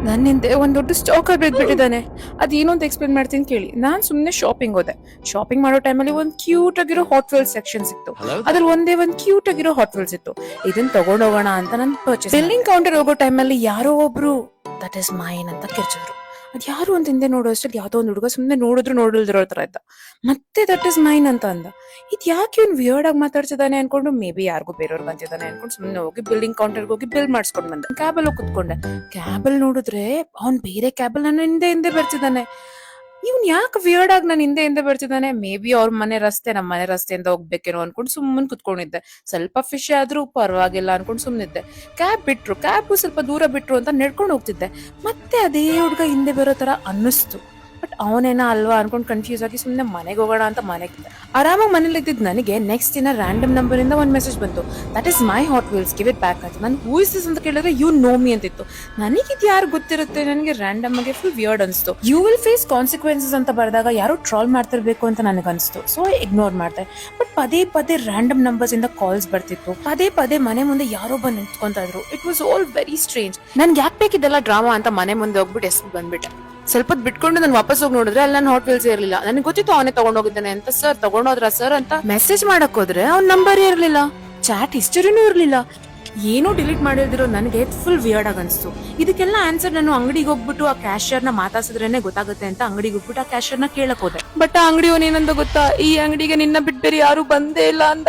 ನನ್ನ ಹಿಂದೆ ಒಂದ್ ದೊಡ್ಡ ಸ್ಟಾಕರ್ ಬಿದ್ಬಿಟ್ಟಿದ್ದಾನೆ. ಅದೇನು ಅಂತ ಎಕ್ಸ್ಪ್ಲೇನ್ ಮಾಡ್ತೀನಿ ಕೇಳಿ. ನಾನ್ ಸುಮ್ನೆ ಶಾಪಿಂಗ್ ಹೋದೆ. ಶಾಪಿಂಗ್ ಮಾಡೋ ಟೈಮಲ್ಲಿ ಒಂದ್ ಕ್ಯೂಟ್ ಆಗಿರೋ ಹಾಟ್ ವೀಲ್ಸ್ ಸೆಕ್ಷನ್ ಸಿಕ್ತು. ಅದ್ರಲ್ಲಿ ಒಂದ್ ಕ್ಯೂಟ್ ಆಗಿರೋ ಹಾಟ್ ವೀಲ್ಸ್ ಇತ್ತು. ಇದನ್ನ ತಗೊಂಡ್ ಹೋಗೋಣ ಅಂತ ನಾನು ಪರ್ಚೇಸ್. ಬಿಲ್ಲಿಂಗ್ ಕೌಂಟರ್ ಹೋಗೋ ಟೈಮಲ್ಲಿ ಯಾರೋ ಒಬ್ರು ದಟ್ ಇಸ್ ಮೈನ್ ಅಂತ ಕಿರ್ಚಿದ್ರು. ಅದ್ ಯಾರು ಅಂತ ಹಿಂದೆ ನೋಡೋ ಅಷ್ಟಲ್ಲಿ ಯಾವ್ದೋ ಒಂದ್ ಹುಡುಗ ಸುಮ್ನೆ ನೋಡಿಲ್ದಿರೋ ತರ ಇದ್ದ. ಮತ್ತೆ ದಟ್ ಇಸ್ ಮೈನ್ ಅಂತ ಅಂದ. ಇದ್ ಯಾಕೆ ಇವ್ನು ವಿಯರ್ಡ್ ಆಗಿ ಮಾತಾಡ್ತಿದ್ದಾನೆ ಅನ್ಕೊಂಡು ಮೇ ಬಿ ಯಾರಿಗೂ ಬೇರೆಯವ್ರು ಬಂದಿದ್ದಾನೆ ಅನ್ಕೊಂಡು ಸುಮ್ನೆ ಹೋಗಿ ಬಿಲ್ಲಿಂಗ್ ಕೌಂಟರ್ಗೆ ಹೋಗಿ ಬಿಲ್ ಮಾಡಿಸ್ಕೊಂಡ್ ಬಂದೆ. ಕ್ಯಾಬಲ್ಲಿ ಹೋಗಿ ಕುತ್ಕೊಂಡೆ. ಕ್ಯಾಬಲ್ ನೋಡಿದ್ರೆ ಅವ್ನ್ ಬೇರೆ ಕ್ಯಾಬಲ್ ನನ್ನ ಹಿಂದೆ ಬರ್ತಿದ್ದಾನೆ. ಇವ್ನ್ ಯಾಕೆ ವಿಯರ್ಡ್ ಆಗಿ ನನ್ನ ಹಿಂದೆ ಬರ್ತಿದ್ದಾನೆ. ಮೇ ಬಿ ಅವ್ರ ಮನೆ ರಸ್ತೆ ನಮ್ಮ ಮನೆ ರಸ್ತೆಯಿಂದ ಹೋಗ್ಬೇಕೇನೋ ಅನ್ಕೊಂಡು ಸುಮ್ಮನೆ ಕುತ್ಕೊಂಡಿದ್ದೆ. ಸ್ವಲ್ಪ ಫಿಶ್ ಆದ್ರೂ ಪರವಾಗಿಲ್ಲ ಅನ್ಕೊಂಡು ಸುಮ್ನಿದ್ದೆ. ಕ್ಯಾಬ್ ಸ್ವಲ್ಪ ದೂರ ಬಿಟ್ರು ಅಂತ ನಡ್ಕೊಂಡು ಹೋಗ್ತಿದ್ದೆ. ಮತ್ತೆ ಅದೇ ಹುಡ್ಗ ಹಿಂದೆ ಬರೋ ತರ ಅನ್ನಿಸ್ತು. ಬಟ್ ಅವನೇನ ಅಲ್ವಾ ಅನ್ಕೊಂಡು ಕನ್ಫ್ಯೂಸ್ ಆಗಿ ಸುಮ್ನೆ ಮನೆಗೆ ಹೋಗೋಣ ಅಂತ ಮನೆಗೆ ಆರಾಮಾಗಿ ಮನೇಲಿ ಇದ್ದಿದ್ದು ನನಗೆ ನೆಕ್ಸ್ಟ್ ದಿನ ರ್ಯಾಂಡಮ್ ನಂಬರ್ ಇಂದ ಒಂದ್ ಮೆಸೇಜ್ ಬಂತು. That is my hot wheels, give it back ಅಂತ. ನಾನು ಹೂ ಇಸ್ ದಿಸ್ ಅಂತ ಕೇಳಿದ್ರೆ ಯು ನೋ ಮಿ ಅಂತಿತ್ತು. ನನಗಿದ್ ಯಾರು ಗೊತ್ತಿರುತ್ತೆ. ನನಗೆ ರ್ಯಾಂಡಮ್ ಆಗಿ ಫುಲ್ ವಿಯರ್ಡ್ ಅನ್ಸ್ತು. ಯು ವಿಲ್ ಫೇಸ್ ಕಾನ್ಸಿಕ್ವೆನ್ಸಸ್ ಅಂತ ಬರೆದಾಗ ಯಾರೋ ಟ್ರಾಲ್ ಮಾಡ್ತಿರ್ಬೇಕು ಅಂತ ನನಗೆ ಅನ್ಸ್ತು. ಸೊ ಇಗ್ನೋರ್ ಮಾಡ್ದೆ. ಬಟ್ ಪದೇ ರ್ಯಾಂಡಮ್ ನಂಬರ್ಸ್ ಇಂದ ಕಾಲ್ಸ್ ಬರ್ತಿತ್ತು. ಪದೇ ಮನೆ ಮುಂದೆ ಯಾರೋ ಬಂದು ನಿಂತ್ಕೊಂತ ಇದ್ರು. It was all very strange. ನನ್ಗೆ ಯಾಕೆ ಬೇಕಿದ್ದೆಲ್ಲ ಡ್ರಾಮಾ ಅಂತ ಮನೆ ಮುಂದೆ ಹೋಗ್ಬಿಟ್ಟು ಎಸ್ ಬಂದ್ಬಿಟ್ಟೆ. ಸ್ವಲ್ಪ ಬಿಟ್ಕೊಂಡು ನಾನು ವಾಪಸ್ ಹೋಗಿ ನೋಡಿದ್ರೆ ಅಲ್ಲಿ ನನ್ನ ಹಾಟ್ ವೀಲ್ಸ್ ಇರಲಿಲ್ಲ. ನನಗೆ ಗೊತ್ತಿತ್ತು ಅವನೇ ತಗೊಂಡೋಗಿದ್ದಾನೆ ಅಂತ. ಸರ್ ತಗೊಂಡೋದ್ರ ಸರ್ ಅಂತ ಮೆಸೇಜ್ ಮಾಡಕ್ ಹೋದ್ರೆ ಅವ್ನ ನಂಬರ್ ಇರಲಿಲ್ಲ, ಚಾಟ್ ಹಿಸ್ಟರಿನೂ ಇರಲಿಲ್ಲ. ಏನೋ ಡಿಲೀಟ್ ಮಾಡಿದಿರೋ ನನಗೆ ಫುಲ್ ವಿಯರ್ಡ್ ಆಗಿ ಅನ್ಸ್ತು. ಇದಕ್ಕೆಲ್ಲ ಆನ್ಸರ್ ನಾನು ಅಂಗಡಿಗೆ ಹೋಗ್ಬಿಟ್ಟು ಆ ಕ್ಯಾಶಿಯರ್ ನ ಮಾತಾಡ್ಸಿದ್ರೇನೆ ಗೊತ್ತಾಗುತ್ತೆ ಅಂತ ಅಂಗಡಿಗೆ ಹೋಗ್ಬಿಟ್ಟು ಆ ಕ್ಯಾಶಿಯರ್ ನ ಕೇಳಕ್ ಹೋದೆ. ಬಟ್ ಆ ಅಂಗಡಿ ಏನಂತ ಗೊತ್ತಾ, ಈ ಅಂಗಡಿಗೆ ನಿನ್ನ ಬಿಟ್ಟು ಬೇರೆ ಯಾರು ಬಂದೇ ಇಲ್ಲ ಅಂದ.